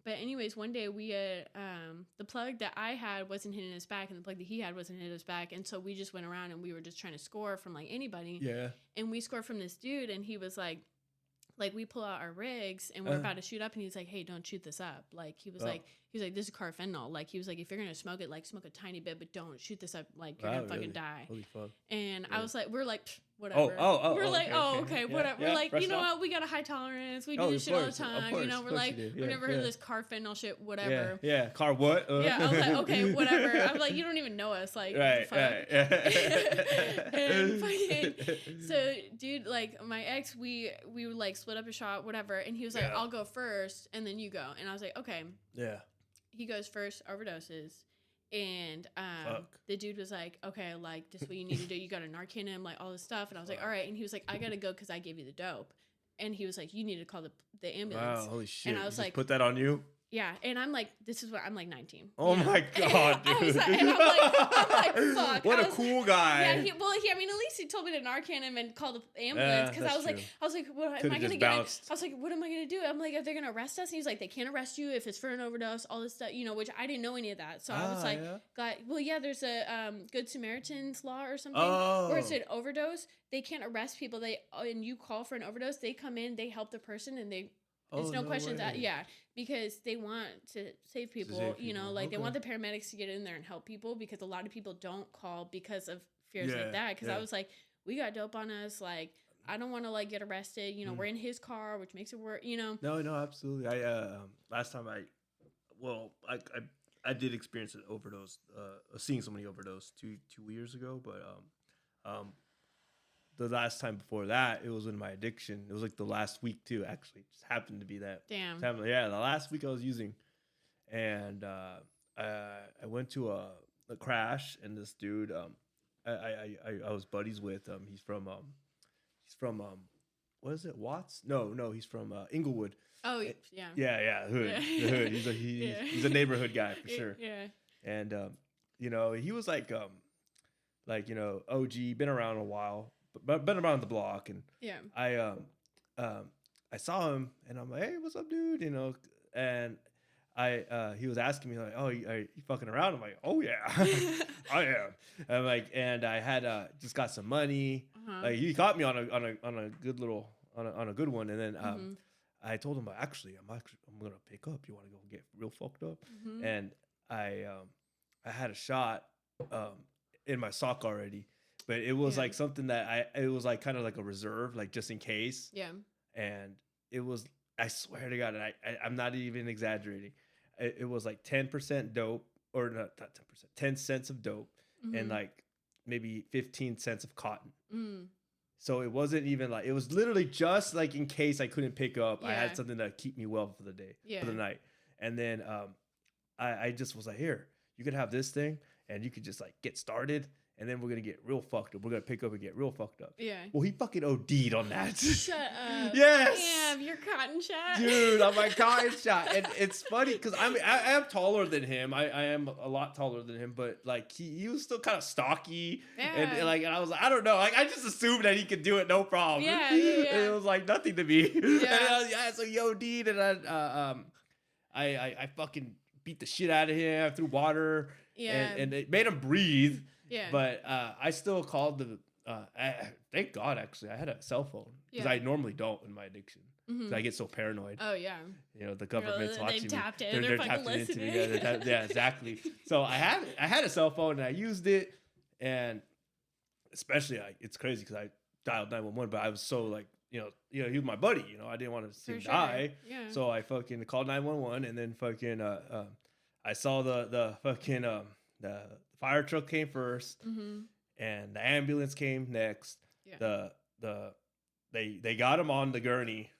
but anyways, one day we the plug that I had wasn't hitting his back, and the plug that he had wasn't hitting his back, and so we just went around and we were just trying to score from like anybody. Yeah. And we scored from this dude, and he was like we pull out our rigs and we're about to shoot up, and he's like, hey, don't shoot this up. Like he was like, he was like, this is carfentanil. Like, he was like, if you're gonna smoke it, like, smoke a tiny bit, but don't shoot this up. Like, you're gonna fucking die. Holy fuck. And I was like, we're like, whatever. We're like, okay, whatever. We're like, you know what? We got a high tolerance. We do this shit all the time. You know, we're like, we've never heard of this carfentanil shit. Whatever. Yeah. Car what? Yeah. I was like, okay, whatever. I was like, you don't even know us. Like, right. And fucking, so, dude, like, my ex, we would like split up a shot, whatever. And he was like, I'll go first, and then you go. And I was like, okay. Yeah. He goes first, overdoses. And the dude was like, okay, like, this is what you need to do. You got to Narcan him, like, all this stuff. And I was like, all right. And he was like, I got to go because I gave you the dope. And he was like, you need to call the ambulance. Wow, holy shit. And I was like, put that on you? Yeah. And I'm like, this is what I'm like 19. Oh my God, dude. I'm like, fuck. What a cool guy. Yeah. I mean, at least he told me to Narcan him and call the ambulance because I was like, what am I going to get? I was like, what am I going to do? I'm like, are they going to arrest us? And he's like, they can't arrest you if it's for an overdose, all this stuff, you know, which I didn't know any of that. So I was like, there's a Good Samaritan's law or something where it's an overdose. They can't arrest people. And you call for an overdose, they come in, they help the person, and there's no question that, because they want to save people, you know, like they want the paramedics to get in there and help people because a lot of people don't call because of fears like that. Because I was like, we got dope on us. Like, I don't want to like get arrested. You know, we're in his car, which makes it work, you know? No, absolutely. Last time I did experience an overdose, seeing somebody overdose two years ago, but, the last time before that, it was in my addiction. It was like the last week too, actually. It just happened to be that. Damn. Yeah, the last week I was using. And I went to a crash, and this dude I was buddies with. He's from what is it, Watts? No, he's from Inglewood. Oh, yeah. Yeah, Hood. Yeah. The Hood. He's a neighborhood guy for sure. Yeah. And you know, he was like you know, OG, been around a while. But been around the block, and I saw him, and I'm like, hey, what's up, dude? You know, and he was asking me like, oh, are you fucking around? I'm like, oh yeah, I am. I'm like, and I had just got some money. Like he caught me on a good little on a good one, and then I told him I'm gonna pick up. You want to go get real fucked up? And I had a shot in my sock already. But it was like something that it was like kind of like a reserve, like just in case. Yeah. And it was, I swear to God, and I'm not even exaggerating. It was like 10% dope, or not 10%, 10 cents of dope, and like maybe 15 cents of cotton. So it wasn't even like, it was literally just like in case I couldn't pick up, I had something to keep me well for the day, for the night. And then I just was like, here, you could have this thing, and you could just like get started. And then we're going to get real fucked up. We're going to pick up and get real fucked up. Yeah. Well, he fucking OD'd on that. Shut up. Yes. Damn, your cotton shot. Dude, I'm my cotton shot. And it's funny because I am taller than him. I am a lot taller than him. But, like, he was still kind of stocky. Yeah. And I was like, I don't know. Like, I just assumed that he could do it no problem. Yeah. And it was, like, nothing to me. Yeah. And so he OD'd. And I fucking beat the shit out of him. I threw water. Yeah. And it made him breathe. Yeah, but I still called thank God, actually, I had a cell phone because I normally don't in my addiction because I get so paranoid. Oh yeah, you know the government's watching me. Tapped in. They're fucking listening. Yeah, exactly. So I had a cell phone and I used it, and especially it's crazy because I dialed 911, but I was so like you know he was my buddy. You know I didn't want to see him die. Yeah. So I fucking called 911 and then fucking I saw the fucking the fire truck came first, and the ambulance came next. Yeah. They got him on the gurney,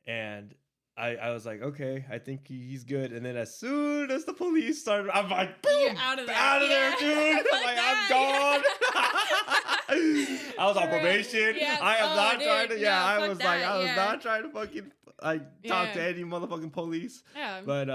and I was like, okay, I think he's good. And then as soon as the police started, I'm like, boom, you're out of there, dude. I'm gone. I was on probation. Yeah. I am not trying to. Yeah, I was like, I was not trying to fucking talk to any motherfucking police. Yeah. But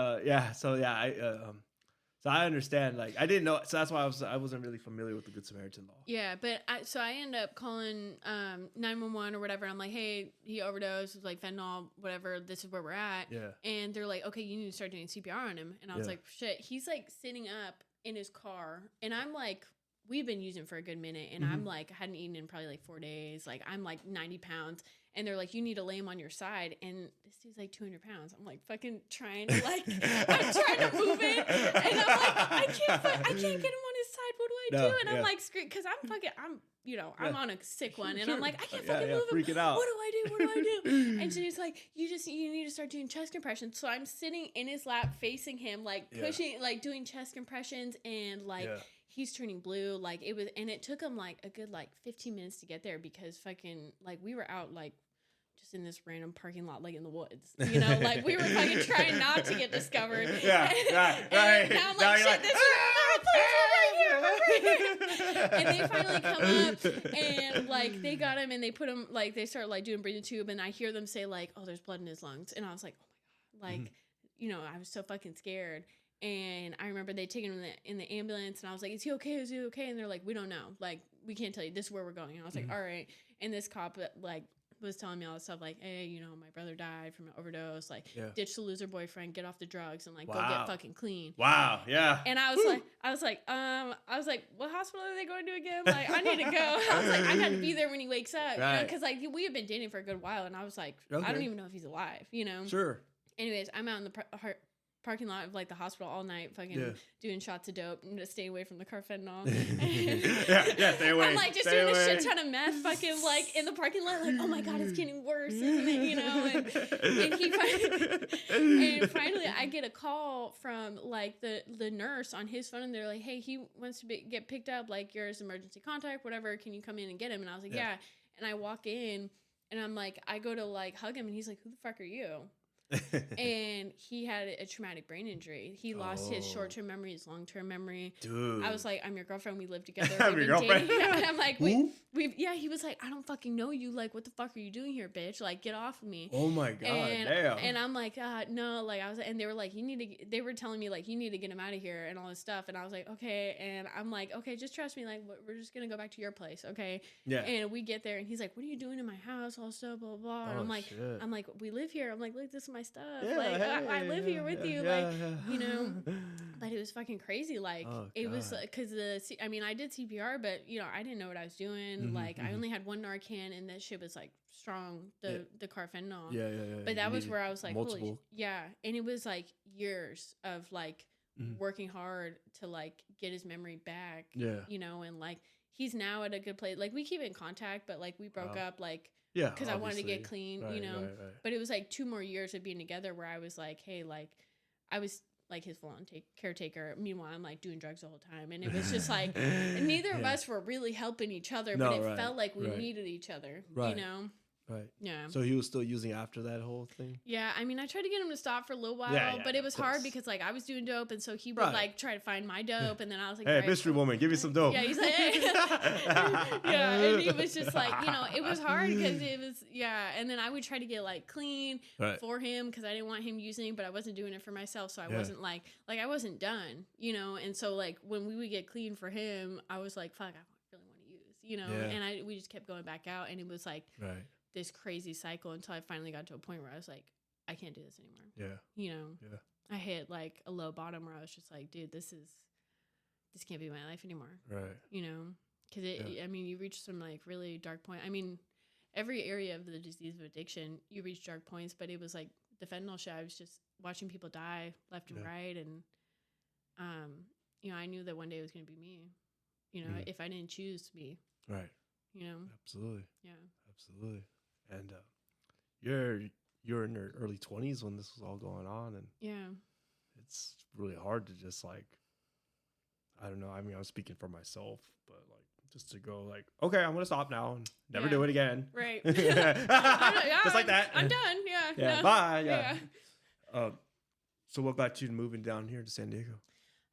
so I understand, like, I didn't know, so that's why I wasn't really familiar with the Good Samaritan law. Yeah, but I end up calling 911 or whatever. I'm like, hey, he overdosed, it was like fentanyl, whatever, this is where we're at. Yeah. And they're like, okay, you need to start doing CPR on him. And I was like, shit, he's like sitting up in his car, and I'm like we've been using for a good minute, and I'm like, I hadn't eaten in probably like 4 days. Like, I'm like 90 pounds, and they're like, you need to lay him on your side. And this dude's like 200 pounds. I'm like fucking trying to like, I'm trying to move it, and I'm like, I can't get him on his side. What do I do? And I'm like, scream, because I'm on a sick one, and I'm like, I can't fucking move him. Freaking out. What do I do? What do I do? And so he's like, you need to start doing chest compressions. So I'm sitting in his lap, facing him, like pushing, like doing chest compressions, and like. He's turning blue, like it was, and it took him like a good like 15 minutes to get there because fucking like we were out like just in this random parking lot like in the woods, you know, like we were fucking trying not to get discovered. Right. And now I'm like, shit, this is right here. And they finally come up and like they got him and they put him like they start like doing breathing tube, and I hear them say like, oh, there's blood in his lungs, and I was like, oh my god, like you know, I was so fucking scared. And I remember they taken him in the ambulance, and I was like, is he okay? Is he okay? And they're like, we don't know. Like, we can't tell you. This is where we're going. And I was like, all right. And this cop, like, was telling me all this stuff, like, hey, you know, my brother died from an overdose. Like, ditch the loser boyfriend, get off the drugs, and, like, go get fucking clean. Wow, yeah. And I was like, what hospital are they going to again? Like, I need to go. I was like, I got to be there when he wakes up. Right. You know, because, like, we had been dating for a good while, and I was like, I don't even know if he's alive, you know? Sure. Anyways, I'm out in the parking lot of like the hospital all night, fucking doing shots of dope and just staying away from the carfentanil. Stay away. I'm like just doing a shit ton of meth, fucking like in the parking lot, like, oh my god, it's getting worse, isn't it? You know, and finally I get a call from like the nurse on his phone, and they're like, hey, he wants to get picked up, like you're his emergency contact, whatever. Can you come in and get him? And I was like, yeah. And I walk in, and I'm like, I go to like hug him, and he's like, who the fuck are you? And he had a traumatic brain injury. He lost his short-term memory, his long-term memory. Dude. I was like, I'm your girlfriend. We live together. I'm your girlfriend. I'm like, he was like, I don't fucking know you. Like, what the fuck are you doing here, bitch? Like, get off of me. Oh my God, damn. And I'm like, no, like and they were like, they were telling me like, you need to get him out of here and all this stuff. And I was like, okay. And I'm like, okay, just trust me. Like, we're just going to go back to your place. Okay. Yeah. And we get there, and he's like, what are you doing in my house? All stuff, blah, blah, blah. And I'm like, we live here. I'm like, look, this is my stuff. Like, I live here with you. Like, you know, but it was fucking crazy. Like, it was because I did CPR, but you know, I didn't know what I was doing. Like, I only had one Narcan, and that shit was like strong, the carfentanil. Yeah. But that was where I was like, multiple. And it was like years of like working hard to like get his memory back. Yeah. You know, and like he's now at a good place. Like, we keep in contact, but like we broke up like. Yeah, because I wanted to get clean, you know. Right. But it was like 2 more years of being together where I was like, hey, like, I was like his full-on caretaker. Meanwhile, I'm like doing drugs the whole time, and it was just like neither of us were really helping each other, but it felt like we needed each other, you know. Right. Yeah. So he was still using after that whole thing? Yeah. I mean, I tried to get him to stop for a little while, but it was hard because, like, I was doing dope, and so he would, like, try to find my dope, and then I was like, hey, mystery woman, give me some dope. Yeah, he's like, hey. Yeah, and he was just like, you know, it was hard because it was, and then I would try to get, like, clean for him because I didn't want him using, but I wasn't doing it for myself, so I wasn't, like, I wasn't done, you know, and so, like, when we would get clean for him, I was like, fuck, I really want to use, you know, and we just kept going back out, and it was, like, this crazy cycle until I finally got to a point where I was like, I can't do this anymore. Yeah. You know? Yeah. I hit like a low bottom where I was just like, dude, this can't be my life anymore. Right. You know? Because I mean, you reach some like really dark point. I mean, every area of the disease of addiction, you reach dark points, but it was like the fentanyl shit. I was just watching people die left and right. And, you know, I knew that one day it was going to be me, you know, if I didn't choose to be. Right. You know? Absolutely. Yeah. Absolutely. And you're in your early 20s when this was all going on, and it's really hard to just like, I don't know. I mean, I'm speaking for myself, but like just to go like, okay, I'm gonna stop now and never do it again. Right. Just like that. I'm done. Yeah. Yeah. No. Bye. Yeah. So what got you moving down here to San Diego?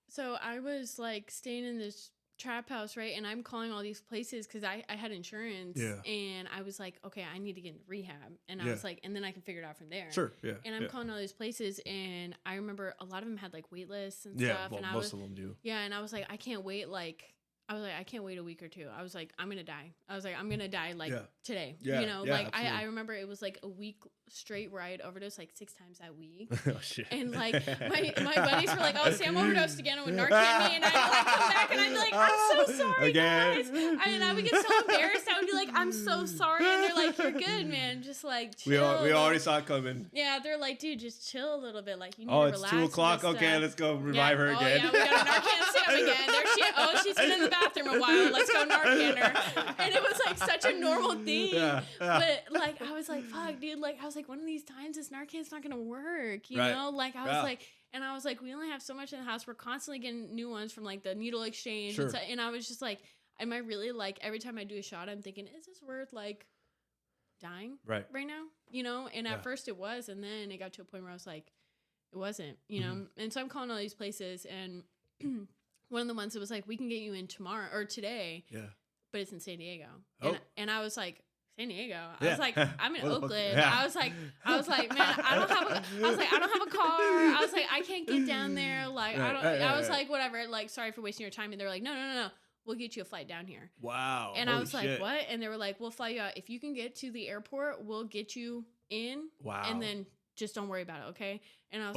So I was like staying in this trap house, right? And I'm calling all these places because I had insurance, and I was like, okay, I need to get into rehab, and I was like, and then I can figure it out from there. Sure, yeah. And I'm calling all these places, and I remember a lot of them had like wait lists and stuff. Well, and most of them do. Yeah, and I was like, I can't wait like I was like, I can't wait a week or two. I was like, I'm going to die. I was like, I'm going to die like today. Yeah. You know, yeah, like I remember it was like a week straight where I had overdosed like 6 times that week. Oh, shit. And like my buddies were like, oh, Sam overdosed again and would Narcan me. And I'd like come back and I'd be like, I'm so sorry, guys. I would get so embarrassed. I would be like, I'm so sorry. And they're like, you're good, man. Just like chill. We already saw it coming. Yeah, they're like, dude, just chill a little bit. Like you need to to relax. 2 o'clock. Okay, let's go revive her again. Oh, yeah, we got a Narcan Sam again. There she is. Oh, she's been in the bathroom a while. Let's go Narcan her. And it was like such a normal thing. Yeah. But like, I was like, fuck, dude. Like, I was like, one of these times this Narcan's not going to work, you know? Like, I was like, and I was like, we only have so much in the house. We're constantly getting new ones from like the needle exchange. Sure. And I was just like, am I really like, every time I do a shot, I'm thinking, is this worth like dying right now? You know? And at first it was. And then it got to a point where I was like, it wasn't, you know? And so I'm calling all these places and one of the ones that was like, we can get you in tomorrow or today. Yeah. But it's in San Diego. And I was like, San Diego. I was like, I'm in Oakland. I was like, man, I don't have a car. I was like, I can't get down there. Like, I was like, whatever. Like, sorry for wasting your time. And they were like, no. We'll get you a flight down here. Wow. And I was like, what? And they were like, we'll fly you out. If you can get to the airport, we'll get you in. Wow. And then just don't worry about it, okay? And I was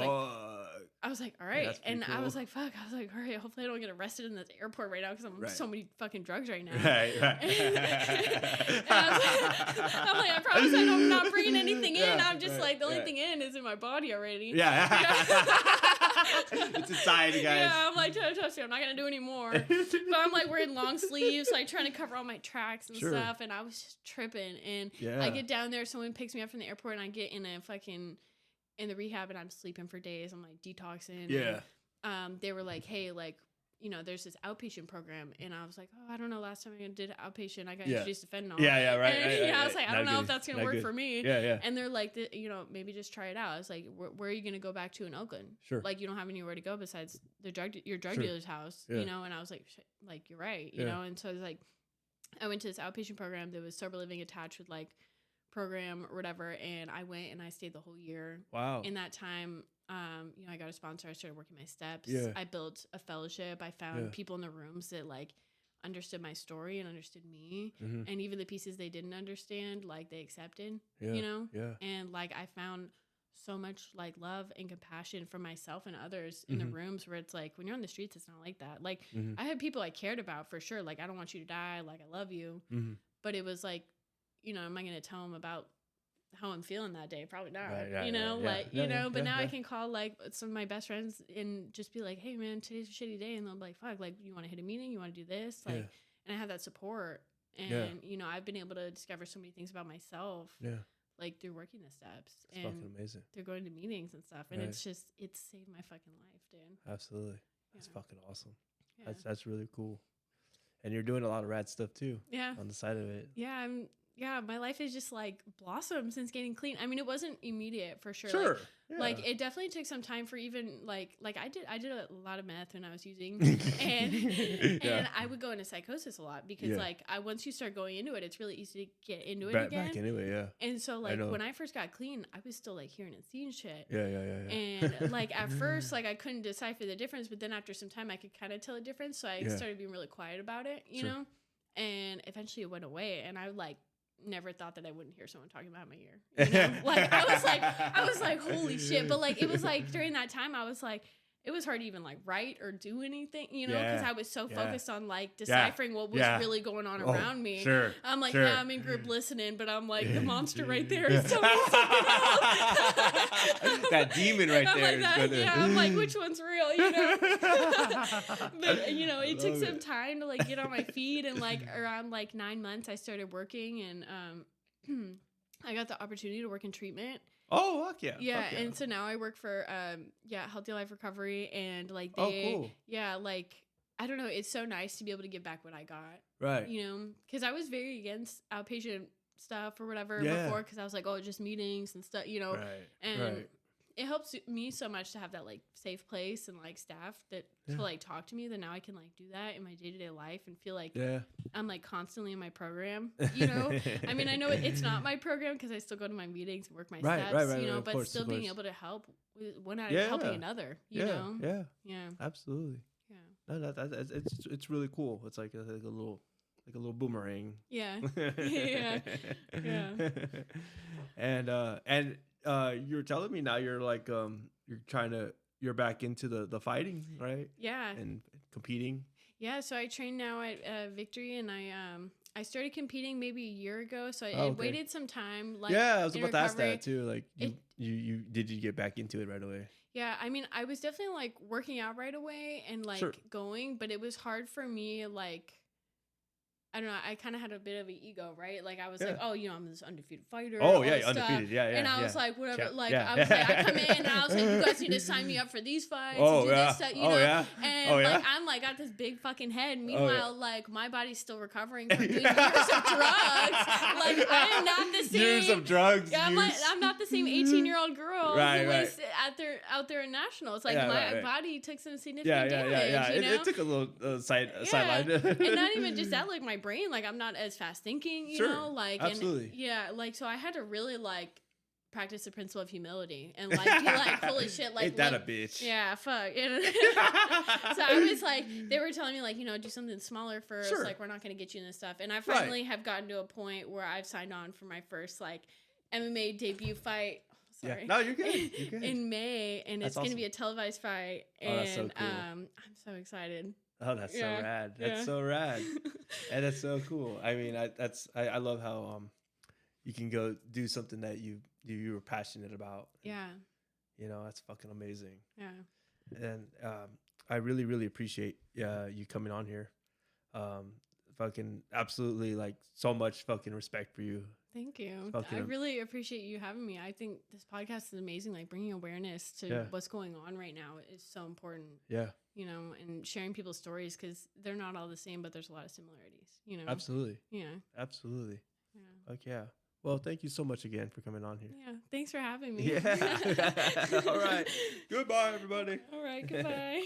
like, all right. And cool. I was like, fuck. I was like, all right, hopefully I don't get arrested in this airport right now because I'm on so many fucking drugs right now. Right. And I'm like, I promise I'm not bringing anything in. I'm just like, the only thing in is in my body already. Yeah. It's society, guys. Yeah, I'm like, trust me, I'm not going to do any more. But I'm like wearing long sleeves, like trying to cover all my tracks and stuff. And I was just tripping. And I get down there, someone picks me up from the airport, and I get in a fucking... in the rehab, and I'm sleeping for days. I'm like detoxing. Yeah. And, they were like, hey, like, you know, there's this outpatient program. And I was like, oh, I don't know. Last time I did outpatient, I got introduced to fentanyl. Yeah, right. And, I was like, I don't know if that's going to work for me. Yeah. And they're like, you know, maybe just try it out. I was like, where are you going to go back to in Oakland? Sure. Like, you don't have anywhere to go besides your drug dealer's house, you know? And I was like, like, you're right, you know? And so I was like, I went to this outpatient program that was sober living attached with like program or whatever, and I went and I stayed the whole year. Wow. In that time, you know, I got a sponsor. I started working my steps. Yeah. I built a fellowship. I found people in the rooms that like understood my story and understood me, and even the pieces they didn't understand, like they accepted. You know. Yeah. And like I found so much like love and compassion from myself and others in the rooms where it's like when you're on the streets, it's not like that. Like I had people I cared about for sure. Like I don't want you to die. Like I love you. But it was like, you know, am I going to tell them about how I'm feeling that day? Probably not, you know, but now I can call like some of my best friends and just be like, hey man, today's a shitty day. And they'll be like, fuck, like you want to hit a meeting? You want to do this? Like, and I have that support. And, you know, I've been able to discover so many things about myself, like through working the steps. It's fucking amazing. Through going to meetings and stuff. And it's just, it's saved my fucking life, dude. Absolutely. That's fucking awesome. Yeah. That's really cool. And you're doing a lot of rad stuff too. Yeah. On the side of it. Yeah, my life is just like blossomed since getting clean. I mean, it wasn't immediate for sure. Sure. Like it definitely took some time for even like I did a lot of meth when I was using, and I would go into psychosis a lot because like once you start going into it, it's really easy to get into it again. Back anyway, yeah. And so like when I first got clean, I was still like hearing and seeing shit. Yeah. And like at first, like I couldn't decipher the difference, but then after some time, I could kind of tell the difference. So I started being really quiet about it, you know. And eventually, it went away, and I like. Never thought that I wouldn't hear someone talking about my ear. You know? Like I was like, holy shit. But like, it was like during that time, I was like, it was hard to even like write or do anything, you know, because I was so focused on like deciphering what was really going on around me. Sure. I'm like, yeah, I'm in group listening, but I'm like, the monster right there is telling me something else. That demon right there. Like I'm like, which one's real, you know? But, you know, it took some time to like get on my feet, and like around like 9 months, I started working, and I got the opportunity to work in treatment. Oh, fuck yeah. Yeah, and so now I work for Healthy Life Recovery, and like cool. Yeah, like I don't know, it's so nice to be able to give back what I got. Right. You know, cuz I was very against outpatient stuff or whatever before, cuz I was like, oh, just meetings and stuff, you know. Right. And it helps me so much to have that like safe place and like staff that to like talk to me, that now I can like do that in my day-to-day life and feel like I'm like constantly in my program, you know. I mean, I know it's not my program because I still go to my meetings and work my steps, you know, but still being able to help with one out of helping another, you know. Yeah. Absolutely. Yeah. No, it's really cool. It's like a little boomerang. Yeah. Yeah. Yeah. And you're telling me now you're like you're back into the fighting, right? Yeah. And competing. Yeah, so I train now at Victory, and I started competing maybe a year ago. So I Okay. waited some time. Like, yeah, I was about to ask recovery. that too. Like, you did you get back into it right away? Yeah, I mean, I was definitely like working out right away and like going, but it was hard for me. Like, I don't know. I kind of had a bit of an ego, right? Like I was like, oh, you know, I'm this undefeated fighter. Oh yeah, undefeated. Yeah. And I was like, whatever. Like I was like, I come in and I was like, you guys need to sign me up for these fights. Oh and do yeah. This stuff, you know? Yeah. And like I'm like got this big fucking head. Meanwhile, like my body's still recovering from doing years of drugs. Like I am not the same. Years of drugs. Yeah, I'm not the same 18-year-old girl who was out there in nationals. Like my body took some significant damage. You know? It took a little sideline. And not even just that, like my brain, like I'm not as fast thinking, you know, like absolutely. And like so I had to really like practice the principle of humility and like be like, holy shit, like ain't that a bitch? Yeah, fuck. So I was like, they were telling me like, you know, do something smaller first. Like we're not gonna get you in this stuff. And I finally have gotten to a point where I've signed on for my first like MMA debut fight. Sorry. Yeah. No, you're good. You're good. In May, and it's gonna be a televised fight. And that's so cool. I'm so excited. Oh, that's so rad. That's so rad. And that's so cool. I mean, I love how you can go do something that you were passionate about. Yeah. You know, that's fucking amazing. Yeah. And I really, really appreciate you coming on here. Fucking absolutely, like, so much fucking respect for you. Thank you. I really appreciate you having me. I think this podcast is amazing. Like bringing awareness to what's going on right now is so important. Yeah. You know, and sharing people's stories because they're not all the same, but there's a lot of similarities. You know. Absolutely. Yeah. Absolutely. Yeah. Fuck yeah. Well, thank you so much again for coming on here. Yeah. Thanks for having me. Yeah. All right. Goodbye, everybody. All right. Goodbye.